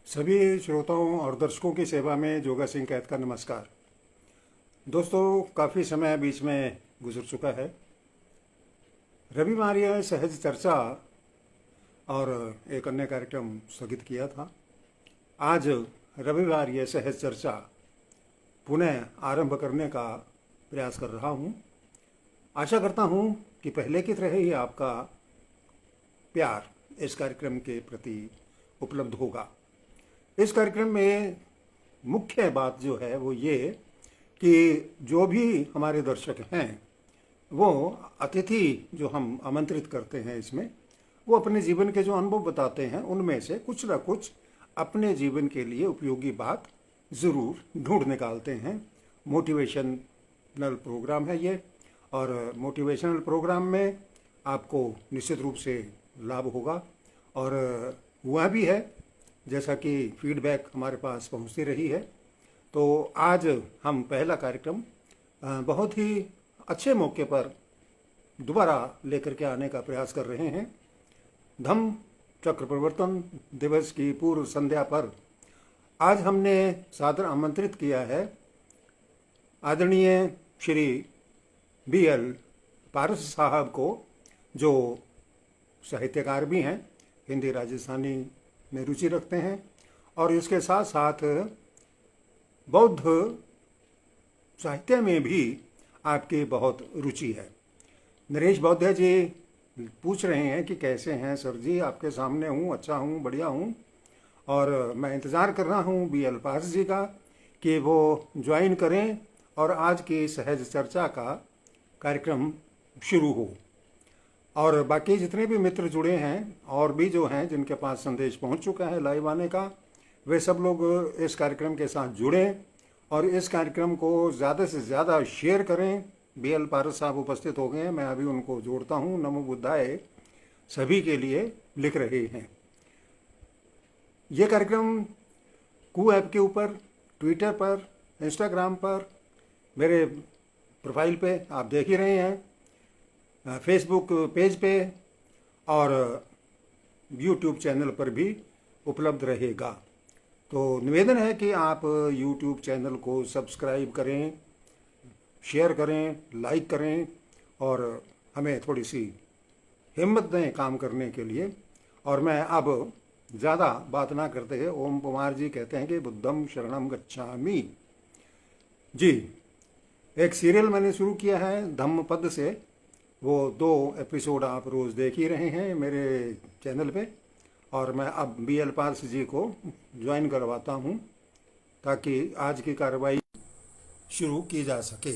सभी श्रोताओं और दर्शकों की सेवा में जोगा सिंह कैद का नमस्कार। दोस्तों, काफ़ी समय बीच में गुजर चुका है। रविवार यह सहज चर्चा और एक अन्य कार्यक्रम स्थगित किया था। आज रविवार यह सहज चर्चा पुनः आरंभ करने का प्रयास कर रहा हूँ। आशा करता हूँ कि पहले की तरह ही आपका प्यार इस कार्यक्रम के प्रति उपलब्ध होगा। इस कार्यक्रम में मुख्य बात जो है वो ये कि जो भी हमारे दर्शक हैं वो अतिथि जो हम आमंत्रित करते हैं इसमें, वो अपने जीवन के जो अनुभव बताते हैं उनमें से कुछ ना कुछ अपने जीवन के लिए उपयोगी बात ज़रूर ढूंढ निकालते हैं। मोटिवेशनल प्रोग्राम है ये, और मोटिवेशनल प्रोग्राम में आपको निश्चित रूप से लाभ होगा और हुआ भी है, जैसा कि फीडबैक हमारे पास पहुंचती रही है। तो आज हम पहला कार्यक्रम बहुत ही अच्छे मौके पर दोबारा लेकर के आने का प्रयास कर रहे हैं। धम्म चक्र प्रवर्तन दिवस की पूर्व संध्या पर आज हमने सादर आमंत्रित किया है आदरणीय श्री BL पारस साहब को, जो साहित्यकार भी हैं, हिंदी राजस्थानी में रुचि रखते हैं और इसके साथ साथ बौद्ध साहित्य में भी आपकी बहुत रुचि है। नरेश बौद्ध जी पूछ रहे हैं कि कैसे हैं सर जी, आपके सामने हूँ, अच्छा हूँ, बढ़िया हूँ, और मैं इंतज़ार कर रहा हूँ BL पारस जी का कि वो ज्वाइन करें और आज की सहज चर्चा का कार्यक्रम शुरू हो। और बाकी जितने भी मित्र जुड़े हैं और भी जो हैं जिनके पास संदेश पहुंच चुका है लाइव आने का, वे सब लोग इस कार्यक्रम के साथ जुड़ें और इस कार्यक्रम को ज़्यादा से ज़्यादा शेयर करें। BL पारस साहब उपस्थित हो गए हैं, मैं अभी उनको जोड़ता हूं। नमो बुद्धाय सभी के लिए लिख रहे हैं। ये कार्यक्रम कू ऐप के ऊपर, ट्विटर पर, इंस्टाग्राम पर, मेरे प्रोफाइल पे आप देख ही रहे हैं, फेसबुक पेज पे और यूट्यूब चैनल पर भी उपलब्ध रहेगा। तो निवेदन है कि आप यूट्यूब चैनल को सब्सक्राइब करें, शेयर करें, लाइक करें और हमें थोड़ी सी हिम्मत दें काम करने के लिए। और मैं अब ज़्यादा बात ना करते हुए, ओम कुमार जी कहते हैं कि बुद्धम शरणम गच्छामि। जी, एक सीरियल मैंने शुरू किया है धम्मपद से, वो 2 एपिसोड आप रोज़ देख ही रहे हैं मेरे चैनल पे, और मैं अब BL पारस जी को ज्वाइन करवाता हूँ ताकि आज की कार्रवाई शुरू की जा सके।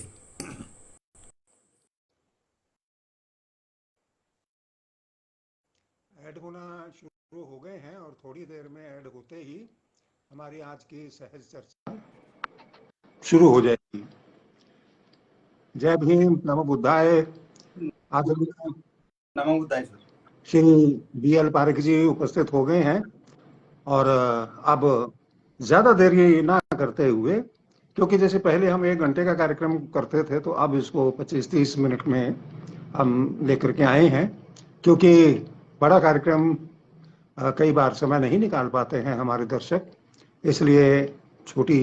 ऐड होना शुरू हो गए हैं और थोड़ी देर में ऐड होते ही हमारी आज की सहज चर्चा शुरू हो जाएगी। जय भीम, नमो बुद्धाय। आदरणीय नमो बुद्धाय सर। श्री BL पारस जी उपस्थित हो गए हैं और अब ज़्यादा देर ये ना करते हुए, क्योंकि जैसे पहले हम 1 घंटे का कार्यक्रम करते थे तो अब इसको 25-30 मिनट में हम लेकर के आए हैं, क्योंकि बड़ा कार्यक्रम कई बार समय नहीं निकाल पाते हैं हमारे दर्शक, इसलिए छोटी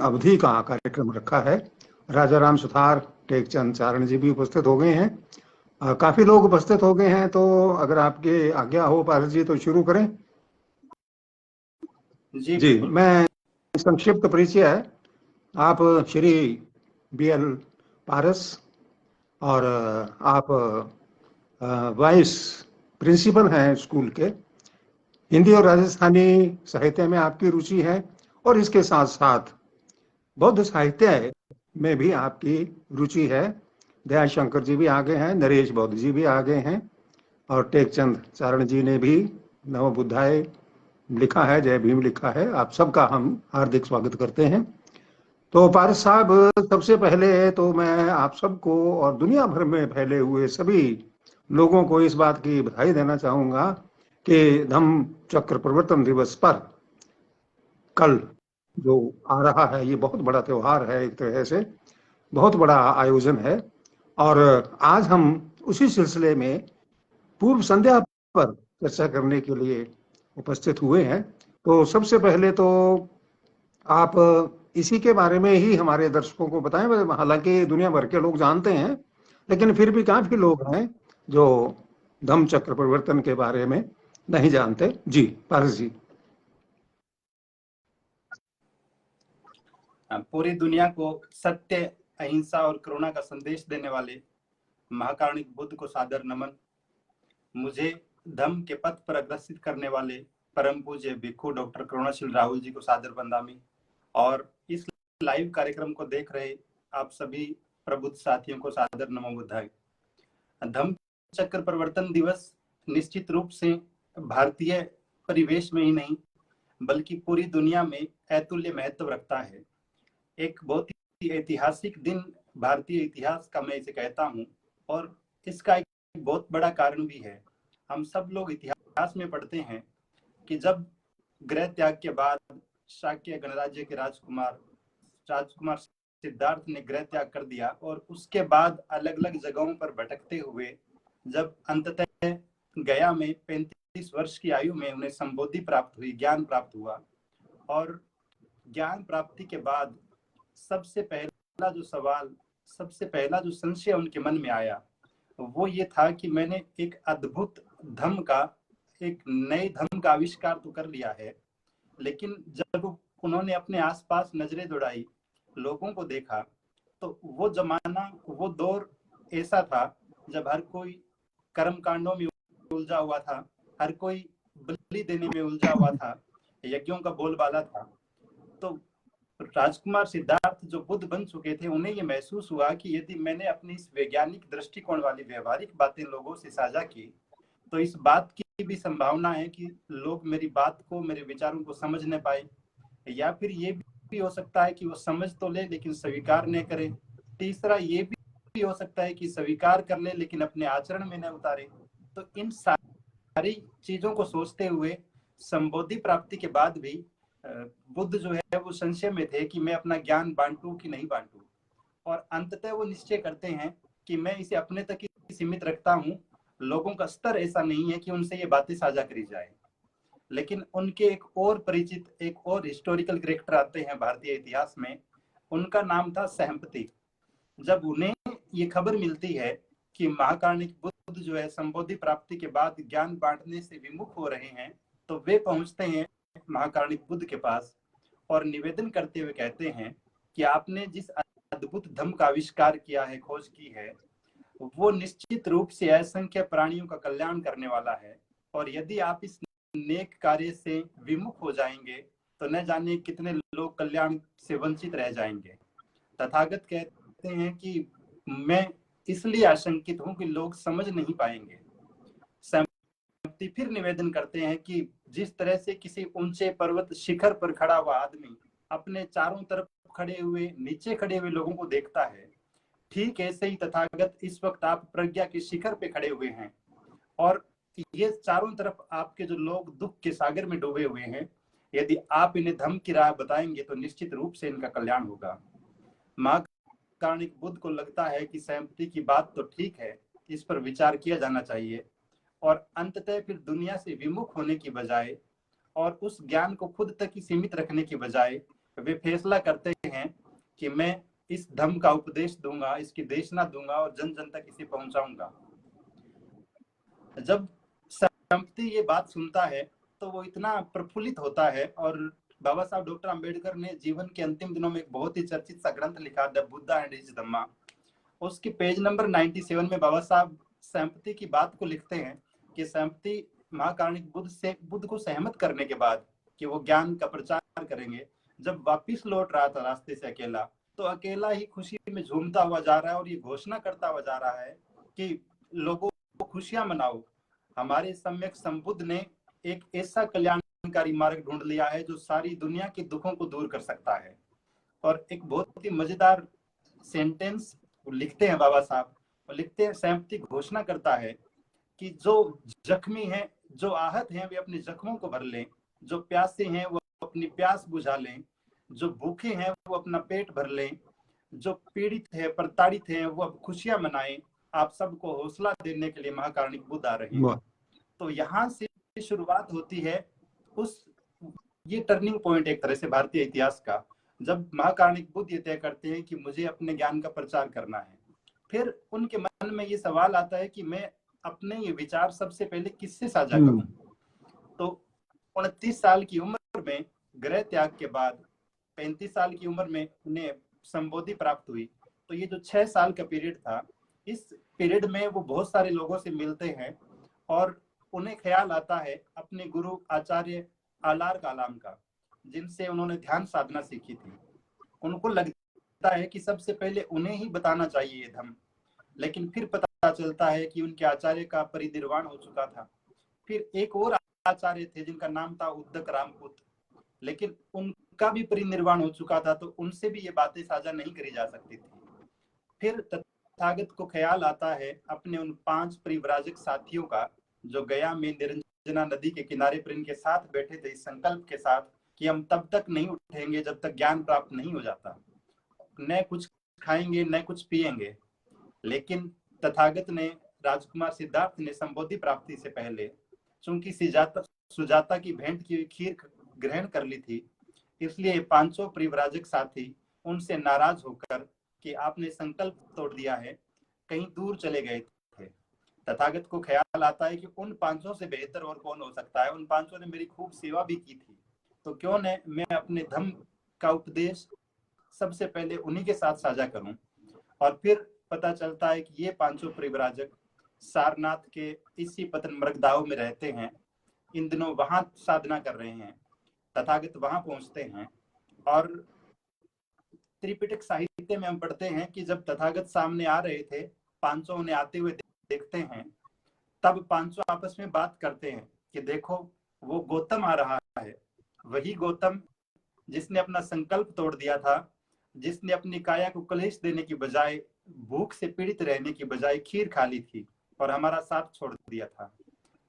अवधि का कार्यक्रम रखा है। राजा राम सुथार, टेकचंद चारण जी भी उपस्थित हो गए हैं। काफ़ी लोग उपस्थित हो गए हैं, तो अगर आपके आज्ञा हो पारस जी तो शुरू करें। जी, मैं संक्षिप्त परिचय है। आप श्री BL पारस और आप वाइस प्रिंसिपल हैं स्कूल के। हिंदी और राजस्थानी साहित्य में आपकी रुचि है और इसके साथ साथ बौद्ध साहित्य में भी आपकी रुचि है। दयाशंकर जी भी आ गए हैं, नरेश बौद्ध जी भी आ गए हैं और टेकचंद चारण जी ने भी नमो बुद्धाय लिखा है, जय भीम लिखा है। आप सबका हम हार्दिक स्वागत करते हैं। तो पारस साहब, सबसे पहले तो मैं आप सबको और दुनिया भर में फैले हुए सभी लोगों को इस बात की बधाई देना चाहूँगा कि धम्म चक्र प्रवर्तन दिवस पर कल जो आ रहा है, ये बहुत बड़ा त्यौहार है, एक तरह से बहुत बड़ा आयोजन है। और आज हम उसी सिलसिले में पूर्व संध्या पर चर्चा करने के लिए उपस्थित हुए हैं। तो सबसे पहले तो आप इसी के बारे में ही हमारे दर्शकों को बताएं। हालांकि दुनिया भर के लोग जानते हैं, लेकिन फिर भी काफी लोग हैं जो धम्म चक्र प्रवर्तन के बारे में नहीं जानते। जी पारस जी। पूरी दुनिया को सत्य, अहिंसा और करुणा का संदेश देने वाले महाकारुणिक बुद्ध को सादर नमन। मुझे धम्म के पथ पर अग्रसित करने वाले परम पूज्य भिक्खु डॉक्टर करुणाशील राहुल जी को सादर बंदामी, और इस लाइव कार्यक्रम को देख रहे आप सभी प्रबुद्ध साथियों को सादर नमो बुद्धाय। धम्म चक्र प्रवर्तन दिवस निश्चित रूप से भारतीय परिवेश में ही नहीं बल्कि पूरी दुनिया में अतुल्य महत्व रखता है। एक बहुत ही ऐतिहासिक दिन भारतीय इतिहास का मैं इसे कहता हूँ, और इसका एक बहुत बड़ा कारण भी है। हम सब लोग इतिहास में पढ़ते हैं कि जब गृह त्याग के बाद शाक्य गणराज्य के राजकुमार सिद्धार्थ ने गृह त्याग कर दिया, और उसके बाद अलग अलग जगहों पर भटकते हुए जब अंततः गया में 35 वर्ष की आयु में उन्हें संबोधि प्राप्त हुई, ज्ञान प्राप्त हुआ, और ज्ञान प्राप्ति के बाद सबसे पहला जो सवाल, सबसे पहला जो संशय उनके मन में आया वो ये था कि मैंने एक अद्भुत धम्म का, एक नए धम्म का आविष्कार तो कर लिया है, लेकिन जब उन्होंने अपने आसपास नजरें दौड़ाई, लोगों को देखा, तो वो जमाना, वो दौर ऐसा था जब हर कोई कर्म कांडों में उलझा हुआ था, हर कोई बलि देने में उलझा हुआ था, यज्ञों का बोलबाला था। तो राजकुमार सिद्धार्थ जो बुद्ध बन चुके थे, उन्हें ये महसूस हुआ कि यदि मैंने अपनी इस वैज्ञानिक दृष्टिकोण वाली व्यवहारिक बातें लोगों से साझा की, तो इस बात की भी संभावना है कि लोग मेरी बात को, मेरे विचारों को समझ न पाए, या फिर ये भी हो सकता है कि वो समझ तो ले लेकिन स्वीकार न करे। तीसरा ये भी हो सकता है कि स्वीकार कर ले लेकिन अपने आचरण में न उतारे। तो इन सारी चीजों को सोचते हुए संबोधि प्राप्ति के बाद भी बुद्ध जो है वो संशय में थे कि मैं अपना ज्ञान बांटूं कि नहीं बांटूं, और अंततः वो निश्चय करते हैं कि मैं इसे अपने तक ही सीमित रखता हूं। लोगों का स्तर ऐसा नहीं है कि उनसे ये बातें साझा करी जाए। लेकिन उनके एक और परिचित, एक और हिस्टोरिकल कैरेक्टर आते हैं भारतीय इतिहास में, उनका नाम था सहमति। जब उन्हें ये खबर मिलती है कि महाकारुणिक बुद्ध जो है संबोधि प्राप्ति के बाद ज्ञान बांटने से विमुख हो रहे हैं, तो वे पहुंचते हैं महाकारुणिक बुद्ध के पास और निवेदन करते हुए कहते हैं कि आपने जिस अद्भुत धम्म का आविष्कार किया है, खोज की है, वो निश्चित रूप से असंख्य प्राणियों का कल्याण करने वाला है, और यदि आप इस नेक कार्य से विमुख हो जाएंगे तो न जाने कितने लोग कल्याण से वंचित रह जाएंगे। तथागत कहते हैं कि मैं इसलिए आशंकित हूं कि लोग समझ नहीं पाएंगे। फिर निवेदन करते हैं कि जिस तरह से किसी ऊंचे पर्वत शिखर पर खड़ा हुआ आदमी अपने चारों तरफ खड़े हुए, नीचे खड़े हुए लोगों को देखता है, ठीक ऐसे ही तथागत इस वक्त आप प्रज्ञा के शिखर पे खड़े हुए हैं, और ये चारों तरफ आपके जो लोग दुख के सागर में डूबे हुए हैं, यदि आप इन्हें धम्म की राह बताएंगे तो निश्चित रूप से इनका कल्याण होगा। महाकारुणिक बुद्ध को लगता है कि सहमति की बात तो ठीक है, इस पर विचार किया जाना चाहिए, और अंततः फिर दुनिया से विमुख होने की बजाय और उस ज्ञान को खुद तक ही सीमित रखने की बजाय वे फैसला करते हैं कि मैं इस धम्म का उपदेश दूंगा, इसकी देशना दूंगा और जन जन तक इसे पहुंचाऊंगा। जब संपत्ति ये बात सुनता है तो वो इतना प्रफुल्लित होता है, और बाबा साहब डॉक्टर अंबेडकर ने जीवन के अंतिम दिनों में एक बहुत ही चर्चित सा ग्रंथ लिखा, द बुद्धा एंड हिज धम्मा। उसकी पेज नंबर 97 में बाबा साहब संपत्ति की बात को लिखते हैं कि संपत्ति महाकारुणिक बुद्ध को सहमत करने के बाद कि वो ज्ञान का प्रचार करेंगे, जब वापिस लौट रहा था रास्ते से अकेला, तो अकेला ही खुशी में झूमता हुआ जा रहा है और ये घोषणा करता हुआ जा रहा है कि लोगों को खुशियां मनाओ, हमारे सम्यक संबुद्ध ने एक ऐसा कल्याणकारी मार्ग ढूंढ लिया है जो सारी दुनिया के दुखों को दूर कर सकता है। और एक बहुत ही मजेदार सेंटेंस लिखते हैं बाबा साहब, लिखते हैं, संपत्ति घोषणा करता है कि जो जख्मी हैं, जो आहत हैं, वे अपने जख्मों को भर लें, जो प्यासे हैं वो अपनी प्यास बुझा लें, जो भूखे हैं वो अपना पेट भर लें, जो पीड़ित है, प्रताड़ित हैं, वो अब खुशियां मनाएं, आप सबको हौसला देने के लिए महाकारुणिक बुद्ध आ रहे हैं। तो यहाँ से शुरुआत होती है उस ये टर्निंग पॉइंट एक तरह से भारतीय इतिहास का, जब महाकारुणिक बुद्ध ये तय करते हैं कि मुझे अपने ज्ञान का प्रचार करना है। फिर उनके मन में ये सवाल आता है कि मैं अपने ये विचार सबसे पहले किससे साझा करूं। तो 29 साल की उम्र में गृह त्याग के बाद 35 साल की उम्र में उन्हें संबोधि प्राप्त हुई। तो ये जो 6 साल का पीरियड था, इस पीरियड में वो बहुत सारे लोगों से मिलते हैं और उन्हें ख्याल आता है अपने गुरु आचार्य आलार कालाम का, जिनसे उन्होंने ध्यान साधना सीखी थी। उनको लगता है कि सबसे पहले उन्हें ही बताना चाहिए ये धम्म, लेकिन फिर पता चलता है कि उनके आचार्य का परिनिर्वाण हो चुका था। फिर एक और आचार्य थे जिनका नाम था उद्दक रामपुत, लेकिन उनका भी परिनिर्वाण हो चुका था, तो उनसे भी ये बातें साझा नहीं करी जा सकती थी। फिर तथागत को ख्याल आता है अपने उन 5 परिव्राजक साथियों का, जो गया में निरंजना नदी के किनारे पर इनके साथ बैठे थे, इस संकल्प के साथ कि हम तब तक नहीं उठेंगे जब तक ज्ञान प्राप्त नहीं हो जाता, न कुछ खाएंगे न कुछ पिएंगे। लेकिन तथागत ने, राजकुमार सिद्धार्थ ने संबोधि प्राप्ति से पहले चूंकि सुजाता की भेंट की खीर ग्रहण कर ली थी, इसलिए 5 परिव्राजक साथी उनसे नाराज होकर कि आपने संकल्प तोड़ दिया है, कहीं दूर चले गए थे। तथागत को ख्याल आता है कि उन 5 से बेहतर और कौन हो सकता है, उन 5 ने मेरी खूब सेवा भी की थी, तो क्यों न मैं अपने धम्म का उपदेश सबसे पहले उन्हीं के साथ साझा करूं। और फिर पता चलता है कि ये 5 परिव्राजक सारनाथ के इसी पतन मृगदाव में रहते हैं, इन दिनों वहां साधना कर रहे हैं। तथागत वहां पहुंचते हैं और त्रिपिटक साहित्य में हम पढ़ते हैं कि जब तथागत सामने आ रहे थे, 5 उन्हें आते हुए देखते हैं, तब 5 आपस में बात करते हैं कि देखो वो गौतम आ रहा है, वही गौतम जिसने अपना संकल्प तोड़ दिया था, जिसने अपनी काया को क्लेश देने की बजाय, भूख से पीड़ित रहने की बजाय खीर खा ली थी और हमारा साथ छोड़ दिया था।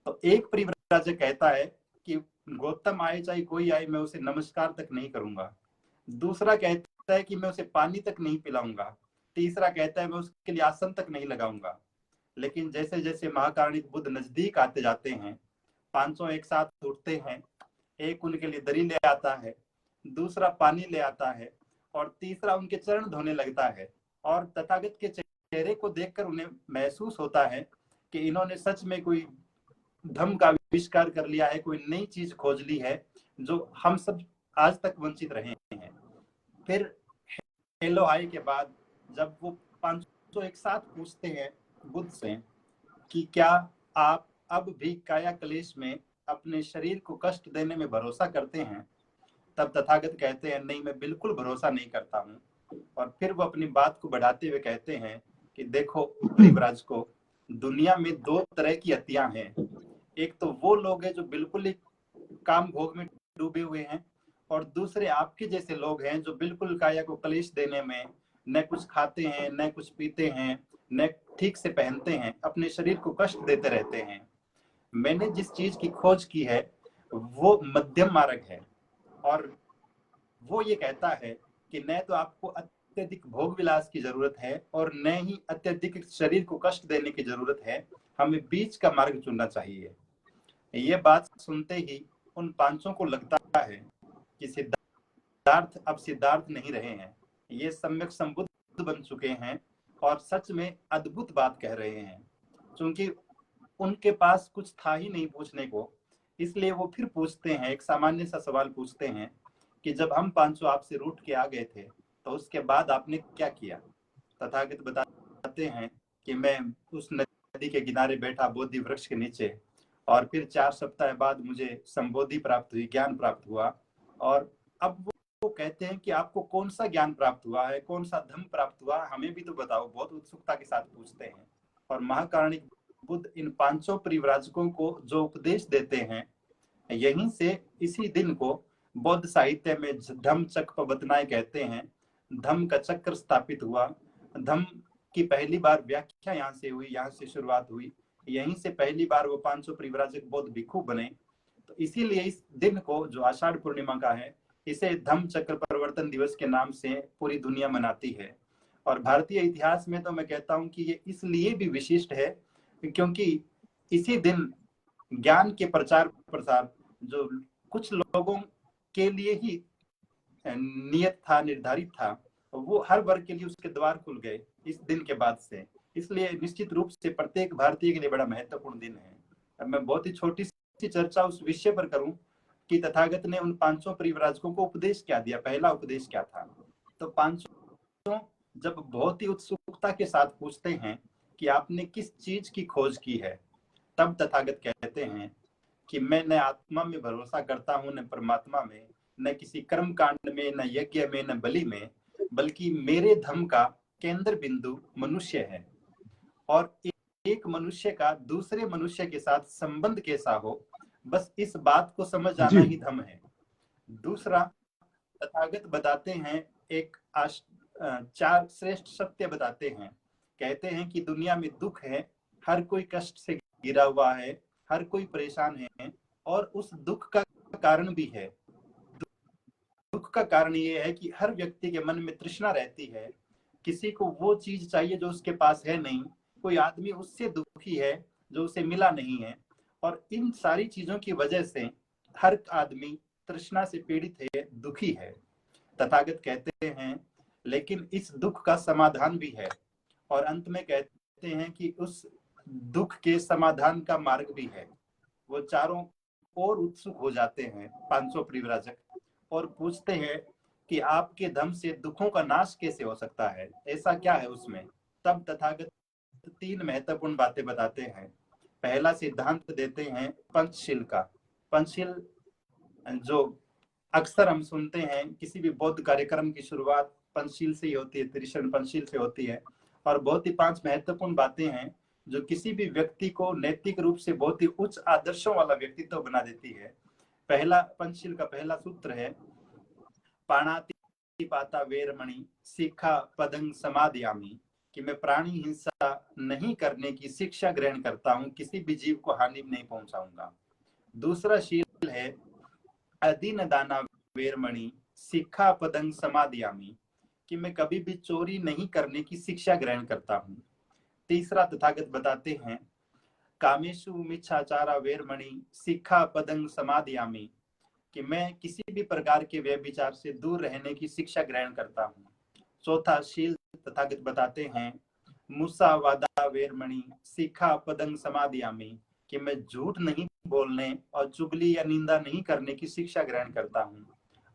तो एक परिव्राजक कहता है कि गौतम आए चाहे कोई आए, मैं उसे नमस्कार तक नहीं करूंगा। दूसरा कहता है कि मैं उसे पानी तक नहीं पिलाऊंगा। तीसरा कहता है मैं उसके लिए आसन तक नहीं लगाऊंगा। लेकिन जैसे जैसे महाकारुणिक बुद्ध नजदीक आते जाते हैं, 5 एक साथ उठते हैं, एक उनके लिए दरी ले आता है, दूसरा पानी ले आता है और तीसरा उनके चरण धोने लगता है। और तथागत के चेहरे को देखकर उन्हें महसूस होता है कि इन्होंने सच में कोई धम्म का आविष्कार कर लिया है, कोई नई चीज खोज ली है जो हम सब आज तक वंचित रहे हैं। फिर हेलो हाय के बाद जब वो 500 एक साथ पूछते हैं बुद्ध से कि क्या आप अब भी काया क्लेश में अपने शरीर को कष्ट देने में भरोसा करते हैं, तब तथागत कहते हैं नहीं, मैं बिल्कुल भरोसा नहीं करता हूँ। और फिर वो अपनी बात को बढ़ाते हुए कहते हैं कि देखो परिव्राज को, दुनिया में 2 तरह की हत्या हैं। एक तो वो लोग हैं जो बिल्कुल ही काम भोग में डूबे हुए हैं, और दूसरे आपके जैसे लोग हैं जो बिल्कुल काया को क्लेश देने में न कुछ खाते हैं, न कुछ पीते हैं, न ठीक से पहनते हैं, अपने शरीर को कष्ट देते रहते हैं। मैंने जिस चीज की खोज की है वो मध्यम मार्ग है, और वो ये कहता है कि न तो आपको अत्यधिक भोग विलास की जरूरत है और न ही अत्यधिक शरीर को कष्ट देने की जरूरत है, हमें बीच का मार्ग चुनना चाहिए। ये बात सुनते ही उन 5 को लगता है कि सिद्धार्थ अब सिद्धार्थ नहीं रहे हैं, ये सम्यक संबुद्ध बन चुके हैं और सच में अद्भुत बात कह रहे हैं। क्योंकि उनके पास कुछ था ही नहीं पूछने को, इसलिए वो फिर पूछते हैं, एक सामान्य सा सवाल पूछते हैं कि जब हम 500 आपसे रूठ के आ गए थे तो उसके बाद आपने क्या किया। तथागत बताते हैं कि मैं उस नदी के किनारे बैठा बोधि वृक्ष के नीचे, और फिर 4 सप्ताह बाद मुझे संबोधि प्राप्त हुई, ज्ञान प्राप्त हुआ। और अब वो कहते हैं कि आपको कौन सा ज्ञान प्राप्त हुआ है, कौन सा धम्म प्राप्त हुआ, हमें भी तो बताओ, बहुत उत्सुकता के साथ पूछते हैं। और महाकारुणिक बुद्ध इन 5 परिव्राजकों को जो उपदेश देते हैं, यहीं से इसी दिन को बौद्ध साहित्य में धम्म चक्कपवतनाय कहते हैं। धम्म का चक्र स्थापित हुआ, धम्म की पहली बार व्याख्या यहाँ से हुई, यहाँ से शुरुआत हुई, यहीं से पहली बार वो 500 परिव्राजक बौद्ध भिक्षु बने। तो इसीलिए इस दिन को, जो आषाढ़ पूर्णिमा का है, इसे धम्म चक्र परिवर्तन दिवस के नाम से पूरी दुनिया मनाती है। और भारतीय इतिहास में तो मैं कहता हूं कि ये इसलिए भी विशिष्ट है क्योंकि इसी दिन ज्ञान के प्रचार प्रसार जो कुछ लोगों के लिए ही नियत था, निर्धारित था, वो हर वर्ग के लिए उसके द्वार खुल गए इस दिन के बाद से। इसलिए निश्चित रूप से प्रत्येक भारतीय के लिए बड़ा महत्वपूर्ण दिन है। अब मैं बहुत ही छोटी सी चर्चा उस विषय पर करूं कि तथागत ने उन 500 परिव्राजकों को उपदेश क्या दिया, पहला उपदेश क्या था। तो 500 जब बहुत ही उत्सुकता के साथ पूछते हैं कि आपने किस चीज की खोज की है, तब तथागत कहते हैं कि मैं न आत्मा में भरोसा करता हूं, न परमात्मा में, न किसी कर्म कांड में, न यज्ञ में, न बलि में, बल्कि मेरे धर्म का केंद्र बिंदु मनुष्य है। और एक मनुष्य का दूसरे मनुष्य के साथ संबंध कैसा हो, बस इस बात को समझ जाना जी। ही धर्म है। दूसरा, तथागत बताते हैं एक 4 श्रेष्ठ सत्य बताते हैं। कहते हैं कि दुनिया में दुख है, हर कोई कष्ट से घिरा हुआ है, हर कोई परेशान है, और उस दुख का कारण भी है। दुख का कारण ये है कि हर व्यक्ति के मन में तृष्णा रहती है, किसी को वो चीज चाहिए जो उसके पास है नहीं, कोई आदमी उससे दुखी है जो उसे मिला नहीं है, और इन सारी चीजों की वजह से हर आदमी तृष्णा से पीड़ित है, दुखी है। तथागत कहते हैं लेकिन इस दुख का समाधान भी है, और अंत में कहते हैं कि उस दुख के समाधान का मार्ग भी है। वो चारों और उत्सुक हो जाते हैं 500 परिव्राजक, और पूछते हैं कि आपके धम से दुखों का नाश कैसे हो सकता है, ऐसा क्या है उसमें। तब तथागत 3 महत्वपूर्ण बातें बताते हैं। पहला सिद्धांत देते हैं पंचशील का। पंचशील जो अक्सर हम सुनते हैं, किसी भी बौद्ध कार्यक्रम की शुरुआत पंचशील से ही होती है, त्रिशरण पंचशील से होती है, और बहुत ही 5 महत्वपूर्ण बातें हैं जो किसी भी व्यक्ति को नैतिक रूप से बहुत ही उच्च आदर्शों वाला व्यक्तित्व बना देती है। पहला पंचशील का पहला सूत्र है पाणाति पाता वेरमणि शिखा पदंग समादयामि, कि मैं प्राणी हिंसा नहीं करने की शिक्षा ग्रहण करता हूं, किसी भी जीव को हानि नहीं पहुंचाऊंगा। दूसरा शील है अदीन दाना वेरमणि शिखा पदंग समादयामि, कि मैं कभी भी चोरी नहीं करने की शिक्षा ग्रहण करता हूं। तीसरा तथागत बताते हैं कामेशु मिच्छाचारा वेरमणि शिखा पदंग समादयामि, कि मैं किसी भी प्रकार के व्यभिचार से दूर रहने की शिक्षा ग्रहण करता हूँ। चौथा शील तथागत बताते हैं मुसावादा वेरमणि शिखा पदंग समादयामि, कि मैं झूठ नहीं बोलने और चुगली या निंदा नहीं करने की शिक्षा ग्रहण करता हूँ।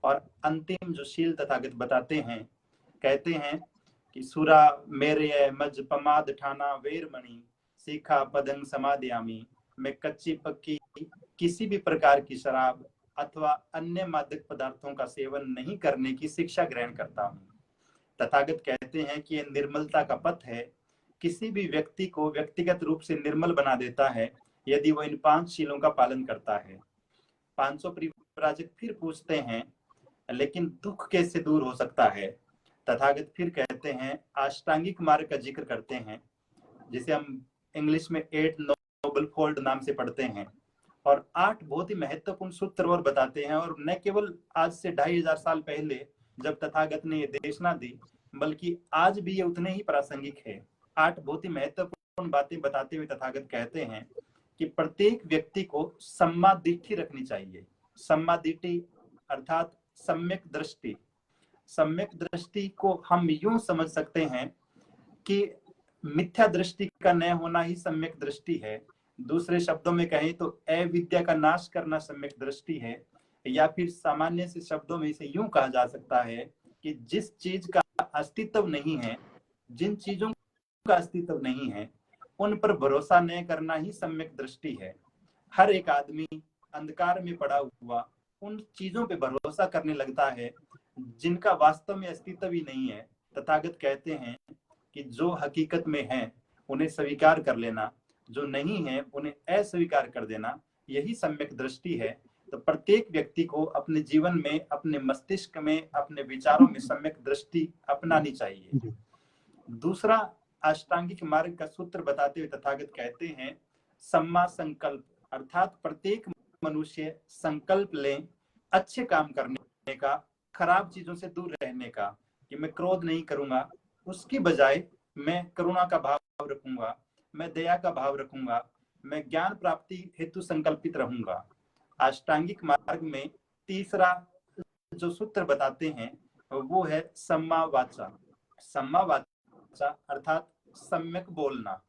और अंतिम जो शील तथागत बताते हैं, कहते हैं कि सुरा मेरे मज पमाद ठाना वेरमणि शिखा पदंग समादयामि, मैं कच्ची पक्की किसी भी प्रकार की शराब अथवा अन्य मादक पदार्थों का सेवन नहीं करने की शिक्षा ग्रहण करता हूँ। तथागत कहते हैं कि यह निर्मलता का पथ है, किसी भी व्यक्ति को व्यक्तिगत रूप से निर्मल बना देता है यदि वह इन 5 शीलों का पालन करता है। 500 परिव्राजक फिर पूछते हैं लेकिन दुख कैसे दूर हो सकता है। तथागत फिर कहते हैं अष्टांगिक मार्ग का जिक्र करते हैं, जिसे हम इंग्लिश में 8 नोबल फोल्ड नाम से पढ़ते हैं, और 8 बहुत ही महत्वपूर्ण सूत्र और बताते हैं। और न केवल आज से 2500 साल पहले जब तथागत ने ये देशना दी, बल्कि आज भी ये उतने ही प्रासंगिक है। 8 बहुत ही महत्वपूर्ण बातें बताते हुए तथागत कहते हैं कि प्रत्येक व्यक्ति को सम्मा दिट्ठी रखनी चाहिए। सम्मा दिट्ठी अर्थात सम्यक दृष्टि। सम्यक दृष्टि को हम यूं समझ सकते हैं कि मिथ्या दृष्टि का न होना ही सम्यक दृष्टि है। दूसरे शब्दों में कहें तो अविद्या का नाश करना सम्यक दृष्टि है, या फिर सामान्य से शब्दों में इसे यूं कहा जा सकता है कि जिस चीज का अस्तित्व नहीं है, जिन चीजों का अस्तित्व नहीं है, उन पर भरोसा न करना ही सम्यक दृष्टि है। हर एक आदमी अंधकार में पड़ा हुआ उन चीजों पे भरोसा करने लगता है जिनका वास्तव में अस्तित्व ही नहीं है। तथागत कहते हैं कि जो हकीकत में है उन्हें स्वीकार कर लेना, जो नहीं है उन्हें अस्वीकार कर देना, यही सम्यक दृष्टि है। तो प्रत्येक व्यक्ति को अपने जीवन में, अपने मस्तिष्क में, अपने विचारों में सम्यक दृष्टि अपनानी चाहिए। दूसरा अष्टांगिक मार्ग का सूत्र बताते हुए तथागत कहते हैं सम्मा संकल्प, अर्थात प्रत्येक मनुष्य संकल्प लें अच्छे काम करने का, खराब चीजों से दूर रहने का, कि मैं क्रोध नहीं करूंगा, उसकी बजाय मैं करुणा का भाव रखूंगा, मैं दया का भाव रखूंगा, मैं ज्ञान प्राप्ति हेतु संकल्पित रहूंगा। अष्टांगिक मार्ग में तीसरा जो सूत्र बताते हैं वो है सम्मा वाचा। सम्मा वाचा अर्थात सम्यक बोलना,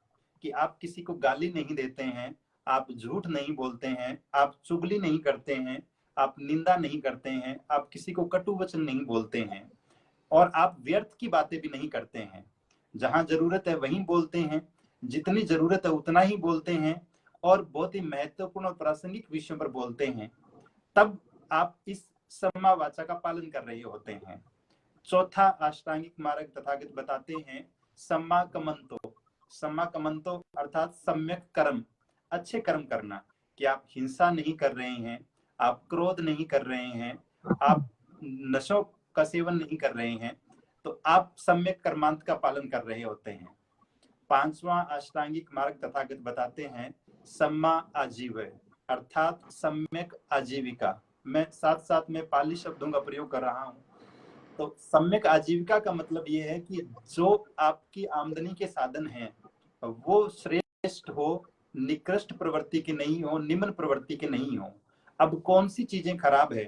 कि आप किसी को गाली नहीं देते हैं, आप झूठ नहीं बोलते हैं, आप चुगली नहीं करते हैं, आप निंदा नहीं करते हैं, आप किसी को कटु वचन नहीं बोलते हैं, और आप व्यर्थ की बातें भी नहीं करते हैं। जहां जरूरत है वहीं बोलते हैं, जितनी जरूरत है उतना ही बोलते हैं, और बहुत ही महत्वपूर्ण और प्रासंगिक विषयों पर बोलते हैं। तब आप इस सम्मा वाचा का पालन कर रहे होते हैं। चौथा अष्टांगिक मार्ग तथागत बताते हैं सम्मा कमंतो। सम्मा कमंतो अर्थात सम्यक कर्म, अच्छे कर्म करना, कि आप हिंसा नहीं कर रहे हैं, आप क्रोध नहीं कर रहे हैं, आप नशों का सेवन नहीं कर रहे हैं, तो आप सम्यक कर्मांत का पालन कर रहे होते हैं। पांचवा अष्टांगिक मार्ग तथागत बताते हैं सम्मा आजीव, अर्थात सम्यक आजीविका। मैं साथ साथ में पाली शब्दों का प्रयोग कर रहा हूं। तो सम्यक आजीविका का मतलब ये है कि जो आपकी आमदनी के साधन हैं वो श्रेष्ठ हो, निकृष्ट प्रवृत्ति के नहीं हो, निम्न प्रवृत्ति के नहीं हो। अब कौन सी चीजें खराब है?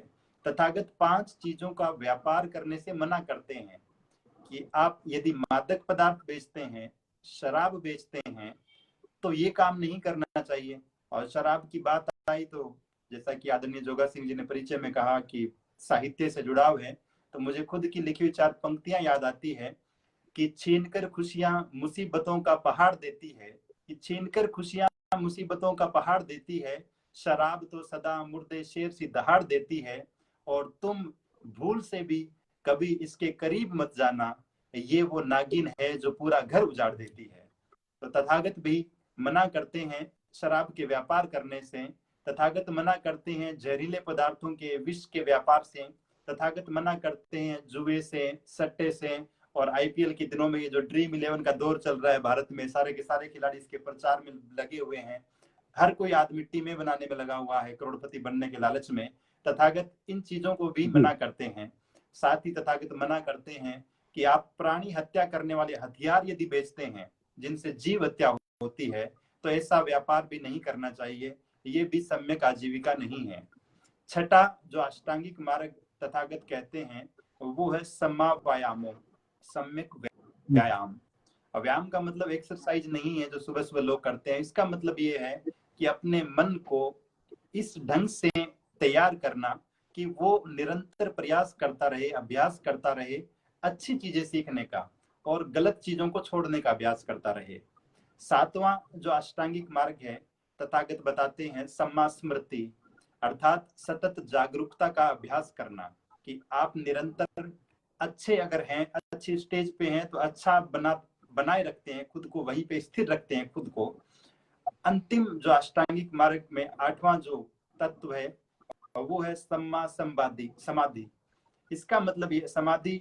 तथागत 5 चीजों का व्यापार करने से मना करते हैं कि आप यदि मादक पदार्थ बेचते हैं, शराब बेचते हैं, तो ये काम नहीं करना चाहिए। और शराब की बात आई तो जैसा कि आदरणीय जोगा सिंह जी ने परिचय में कहा कि साहित्य से जुड़ाव है, तो मुझे खुद की लिखी हुई 4 पंक्तियां याद आती है कि छीनकर खुशियां मुसीबतों का पहाड़ देती है, कि छीनकर खुशियां मुसीबतों का पहाड़ देती है, शराब तो सदा मुर्दे शेर सी दहाड़ देती है, और तुम भूल से भी कभी इसके करीब मत जाना, ये वो नागिन है जो पूरा घर उजाड़ देती है। तो तथागत भी मना करते हैं शराब के व्यापार करने से, तथागत मना करते हैं जहरीले पदार्थों के विष के व्यापार से, तथागत मना करते हैं जुए से, सट्टे से। और आईपीएल के दिनों में ये जो ड्रीम 11 का दौर चल रहा है भारत में, सारे के सारे खिलाड़ी इसके प्रचार में लगे हुए हैं। हर कोई आदमी टीमें बनाने में लगा हुआ है करोड़पति बनने के लालच में। तथागत इन चीजों को भी मना करते हैं। साथ ही तथागत मना करते हैं कि आप प्राणी हत्या करने वाले हथियार यदि बेचते हैं जिनसे जीव हत्या होती है, तो ऐसा व्यापार भी नहीं करना चाहिए, ये भी सम्यक आजीविका नहीं है। छठा जो अष्टांगिक मार्ग तथागत कहते हैं वो है सम्मा व्यायामो, सम्यक व्यायाम। व्यायाम का मतलब एक्सरसाइज नहीं है जो सुबह सुबह लोग करते हैं। इसका मतलब ये है कि अपने मन को इस ढंग से तैयार करना कि वो निरंतर प्रयास करता रहे, अभ्यास करता रहे, अच्छी चीजें सीखने का और गलत चीजों को छोड़ने का अभ्यास करता रहे। सातवां जो अष्टांगिक मार्ग है तथागत बताते हैं सम्मा स्मृति, अर्थात सतत जागरूकता का अभ्यास करना, कि आप निरंतर अच्छे अगर हैं, अच्छी स्टेज पे हैं, तो अच्छा बनाए रखते हैं खुद को, वहीं पे स्थिर रखते हैं खुद को। अंतिम जो अष्टांगिक मार्ग में 8वां जो तत्व है वो है सम्मा समाधि। इसका मतलब ये समाधि,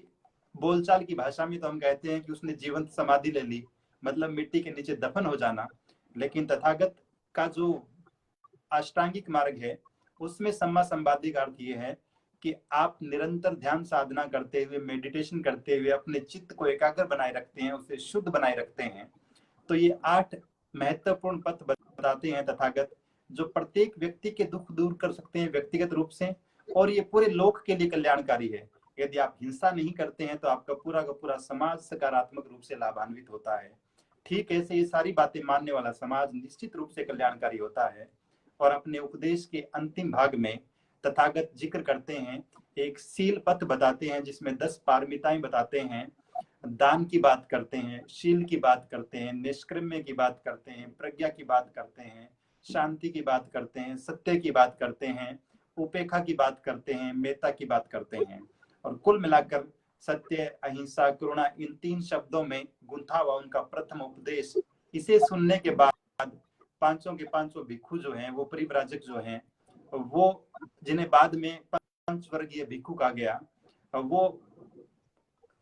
बोलचाल की भाषा में तो हम कहते हैं कि उसने जीवंत समाधि ले ली, मतलब मिट्टी के नीचे दफन हो जाना। लेकिन तथागत का जो अष्टांगिक मार्ग है उसमें सम्मा संवादी का अर्थ ये है कि आप निरंतर ध्यान साधना करते हुए, मेडिटेशन करते हुए अपने चित्त को एकाग्र बनाए रखते हैं, उसे शुद्ध बनाए रखते हैं। तो ये 8 महत्वपूर्ण पथ बताते हैं तथागत, जो प्रत्येक व्यक्ति के दुख दूर कर सकते हैं व्यक्तिगत रूप से, और ये पूरे लोक के लिए कल्याणकारी है। यदि आप हिंसा नहीं करते हैं तो आपका पूरा का पूरा समाज सकारात्मक रूप से लाभान्वित होता है। ठीक ऐसे ये सारी बातें मानने वाला समाज निश्चित रूप से कल्याणकारी होता है। और अपने उपदेश के अंतिम भाग में तथागत जिक्र करते हैं, एक शील पथ बताते हैं जिसमें 10 पारमिताएं बताते हैं। दान की बात करते हैं, शील की बात करते हैं, निष्क्रम्य की बात करते हैं, प्रज्ञा की बात करते हैं, शांति की बात करते हैं, सत्य की बात करते हैं, उपेक्षा की बात करते हैं, मेता की बात करते हैं। और कुल मिलाकर सत्य, अहिंसा, करुणा, इन 3 शब्दों में गुंथा हुआ उनका प्रथम उपदेश। इसे सुनने के बाद पांचों के पांचों भिक्षु जो हैं, वो परिव्राजक जो हैं, वो जिन्हें बाद में पंचवर्गीय भिक्षु कहा गया, वो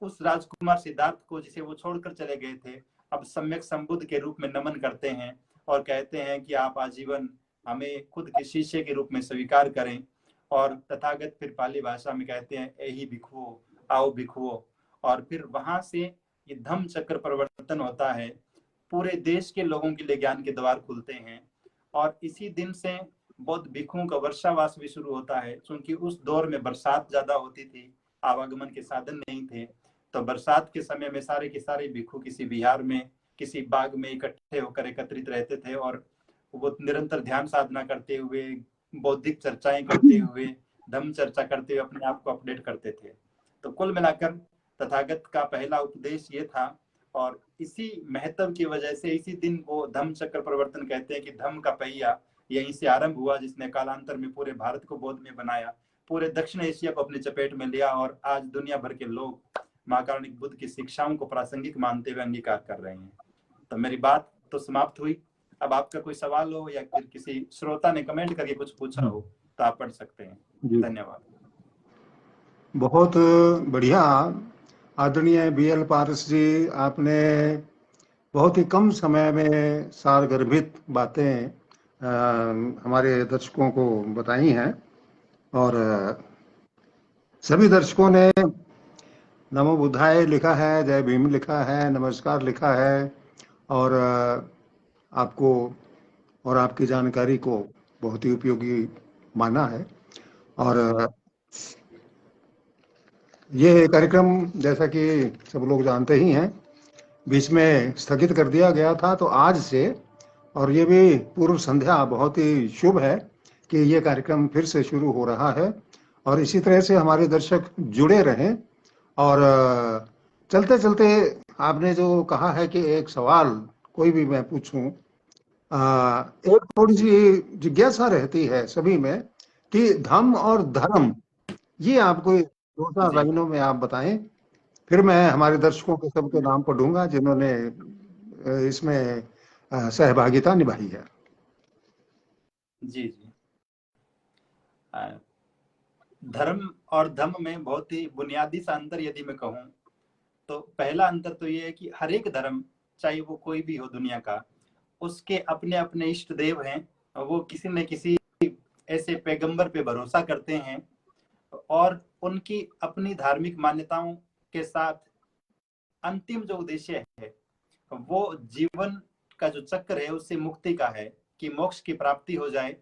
उस राजकुमार सिद्धार्थ को जिसे वो छोड़कर चले गए थे, अब सम्यक संबुद्ध के रूप में नमन करते हैं और कहते हैं कि आप आजीवन हमें खुद के शिष्य के रूप में स्वीकार करें। और तथागत फिर पाली भाषा में कहते हैं एही भिक्षुओ, आओ भिक्षुओ। और फिर वहां से ये धम्म चक्र परिवर्तन होता है, पूरे देश के लोगों के लिए ज्ञान के द्वार खुलते हैं। और इसी दिन से बौद्ध भिक्षुओं का वर्षावास भी शुरू होता है, क्योंकि उस दौर में बरसात ज्यादा होती थी, आवागमन के साधन नहीं थे। तो बरसात के समय में सारे के सारे भिक्षु किसी विहार में, किसी बाग में इकट्ठे होकर एकत्रित रहते थे, और वो निरंतर ध्यान साधना करते हुए, बौद्धिक चर्चाएं करते हुए, धम्म चर्चा करते हुए अपने आप को अपडेट करते थे। तो कुल मिलाकर तथागत का पहला उपदेश ये था, और इसी महत्व की वजह से इसी दिन को धम्म चक्र परिवर्तन कहते हैं कि धम्म का पहिया यहीं से आरंभ हुआ, जिसने कालांतर में पूरे भारत को बौद्ध में बनाया, पूरे दक्षिण एशिया को अपनी चपेट में लिया, और आज दुनिया भर के लोग महाकारुणिक बुद्ध की शिक्षाओं को प्रासंगिक मानते हुए अंगीकार कर रहे हैं। तो मेरी बात तो समाप्त हुई। अब आपका कोई सवाल हो या फिर किसी श्रोता ने कमेंट करके कुछ पूछा हो तो आप पढ़ सकते हैं। धन्यवाद। बहुत बढ़िया आदरणीय BL पारस जी, आपने बहुत ही कम समय में सारगर्भित बातें हमारे दर्शकों को बताई हैं, और सभी दर्शकों ने नमो बुद्धाय लिखा है, जय भीम लिखा है, नमस्कार लिखा है, और आपको और आपकी जानकारी को बहुत ही उपयोगी माना है। और ये कार्यक्रम जैसा कि सब लोग जानते ही हैं, बीच में स्थगित कर दिया गया था, तो आज से, और ये भी पूर्व संध्या बहुत ही शुभ है कि ये कार्यक्रम फिर से शुरू हो रहा है, और इसी तरह से हमारे दर्शक जुड़े रहें। और चलते चलते आपने जो कहा है कि एक सवाल कोई भी मैं पूछूं, एक थोड़ी सी जिज्ञासा रहती है सभी में कि धम्म और धर्म, ये आपको 2-4 लाइनों में आप बताएं, फिर मैं हमारे दर्शकों के सबके नाम पढ़ूंगा जिन्होंने इसमें सहभागिता निभाई है। जी जी। धर्म और धम्म में बहुत ही बुनियादी सा अंतर यदि मैं कहूं, तो पहला अंतर तो ये है कि हर एक धर्म, चाहे वो कोई भी हो दुनिया का, उसके अपने अपने इष्ट देव हैं, वो किसी न किसी ऐसे पैगंबर पे भरोसा करते हैं, और उनकी अपनी धार्मिक मान्यताओं के साथ अंतिम जो उद्देश्य है वो जीवन का जो चक्र है उससे मुक्ति का है, कि मोक्ष की प्राप्ति हो जाए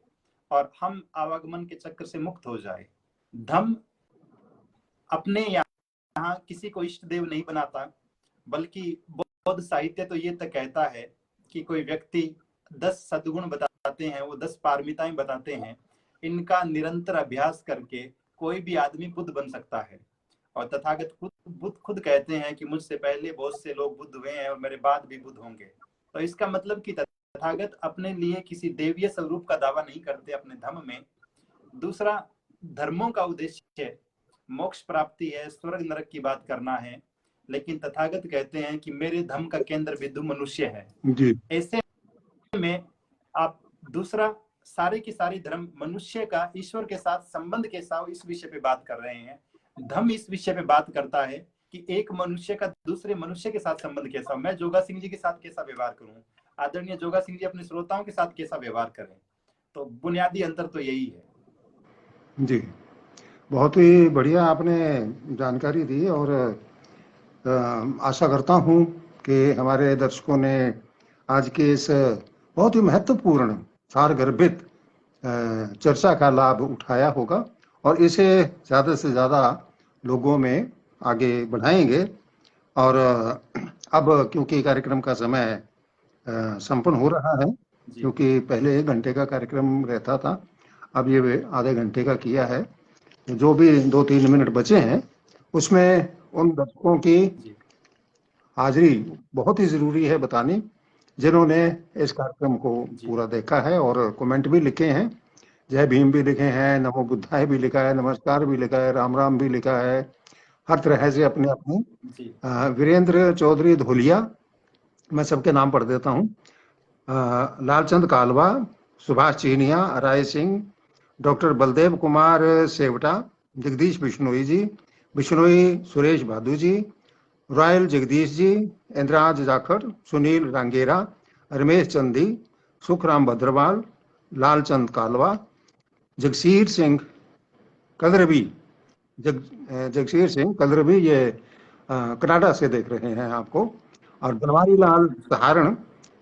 और हम आवागमन के चक्र से मुक्त हो जाए। धम्म अपने यहाँ किसी को इष्ट देव नहीं बनाता, बल्कि बौद्ध साहित्य तो ये तक कहता है कि कोई व्यक्ति 10 सद्गुण बताते हैं, वो 10 पारमिताएं बताते हैं, इनका निरंतर अभ्यास करके कोई भी आदमी बुद्ध बन सकता है। और तथागत बुद्ध खुद कहते हैं कि मुझसे पहले बहुत से लोग बुद्ध हुए हैं और मेरे बाद भी बुद्ध होंगे। तो इसका मतलब कि तथागत अपने लिए किसी देवीय स्वरूप का दावा नहीं करते अपने धम्म में। दूसरा, धर्मों का उद्देश्य मोक्ष प्राप्ति है, स्वर्ग नरक की बात करना है, लेकिन तथागत कहते हैं कि मेरे धम्म का केंद्र बिंदु मनुष्य है। ऐसे में आप दूसरा, सारे के सारे धर्म मनुष्य का ईश्वर के साथ संबंध कैसा हो, इस विषय पे बात कर रहे हैं। धम्म इस विषय पे बात करता है कि एक मनुष्य का दूसरे मनुष्य के साथ संबंध कैसा हो, मैं जोगा सिंह जी के साथ कैसा व्यवहार करूं, आदरणीय जोगा सिंह जी अपने श्रोताओं के साथ कैसा व्यवहार करें। तो बुनियादी अंतर तो यही है। जी, बहुत ही बढ़िया आपने जानकारी दी, और आशा करता हूं कि हमारे दर्शकों ने आज के इस बहुत ही महत्वपूर्ण सारगर्भित चर्चा का लाभ उठाया होगा, और इसे ज़्यादा से ज़्यादा लोगों में आगे बढ़ाएंगे। और अब क्योंकि कार्यक्रम का समय संपन्न हो रहा है, क्योंकि पहले 1 घंटे का कार्यक्रम रहता था, अब ये आधे घंटे का किया है, जो भी 2-3 मिनट बचे हैं उसमें उन दर्शकों की हाजिरी बहुत ही जरूरी है बतानी, जिन्होंने इस कार्यक्रम को पूरा देखा है और कमेंट भी लिखे हैं। जय भीम भी लिखे हैं, नमो बुद्धाय भी लिखा है, नमस्कार भी लिखा है, राम राम भी लिखा है, हर तरह से अपने अपने। वीरेंद्र चौधरी धोलिया, मैं सबके नाम पढ़ देता हूँ, लालचंद कालवा, सुभाष चीनिया, राय सिंह, डॉक्टर बलदेव कुमार सेवटा, जगदीश बिश्नोई जी, बिश्नोई सुरेश भादू जी, रॉयल जगदीश जी, इंद्राज जाखड़, सुनील रांगेरा, रमेश चंदी, सुखराम भद्रवाल, लालचंद कालवा, जगसीर सिंह कलरवी, जगसीर सिंह कलरवी, ये कनाडा से देख रहे हैं आपको। और बनवारी लाल सहारण,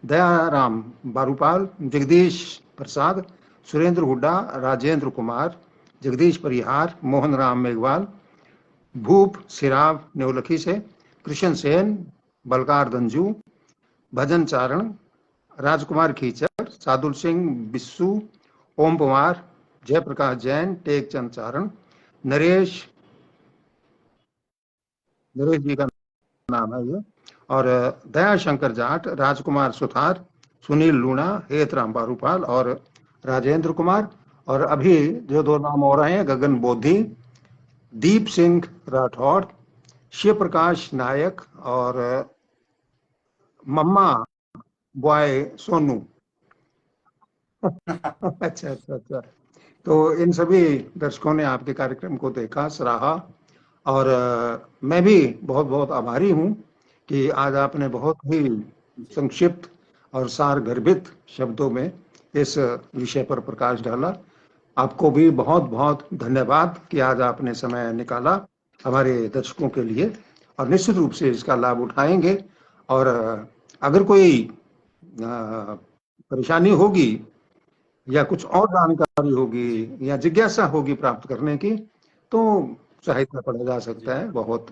दयाराम बारूपाल, जगदीश प्रसाद, सुरेंद्र हुड्डा, राजेंद्र कुमार, जगदीश परिहार, मोहन राम मेघवाल, भूप सिराव नेवलखी से, कृष्ण सेन, बलकार दंजू, भजन चारण, राजकुमार खीचर, सादुल सिंह बिस्सू, ओम कुमार, जयप्रकाश जैन, टेकचंद चारण, नरेश जी का नाम है ये, और दयाशंकर जाट, राजकुमार सुथार, सुनील लूणा, हेतराम बारूपाल और राजेंद्र कुमार। और अभी जो दो नाम हो रहे हैं, गगन बोधी, दीप सिंह राठौड़, शिव प्रकाश नायक और मम्मा बॉय सोनू। अच्छा अच्छा अच्छा। तो इन सभी दर्शकों ने आपके कार्यक्रम को देखा, सराहा, और मैं भी बहुत बहुत आभारी हूँ कि आज आपने बहुत ही संक्षिप्त और सारगर्भित शब्दों में इस विषय पर प्रकाश डाला। आपको भी बहुत बहुत धन्यवाद कि आज आपने समय निकाला हमारे दर्शकों के लिए, और निश्चित रूप से इसका लाभ उठाएंगे। और अगर कोई परेशानी होगी या कुछ और जानकारी होगी या जिज्ञासा होगी प्राप्त करने की, तो सहायता पड़ा जा सकता है बहुत।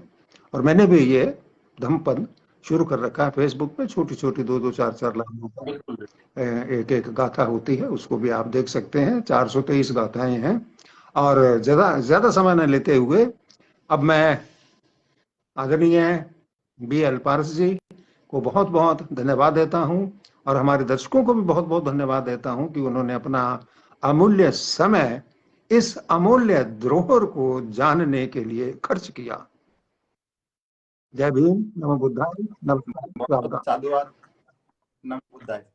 और मैंने भी ये धम्मपद शुरू कर रखा है फेसबुक पे, छोटी छोटी 2-2, 4-4 लाइनों का एक एक गाथा होती है, उसको भी आप देख सकते हैं। 423 गाथाएं हैं। और ज्यादा समय न लेते हुए अब मैं आदरणीय B.L. पारस जी को बहुत बहुत धन्यवाद देता हूं, और हमारे दर्शकों को भी बहुत बहुत धन्यवाद देता हूं कि उन्होंने अपना अमूल्य समय इस अमूल्य धरोहर को जानने के लिए खर्च किया। जय भीम, नमो बुद्धाय, नमस्कार, बहुत आपका। साधुवाद, नमो बुद्धाय।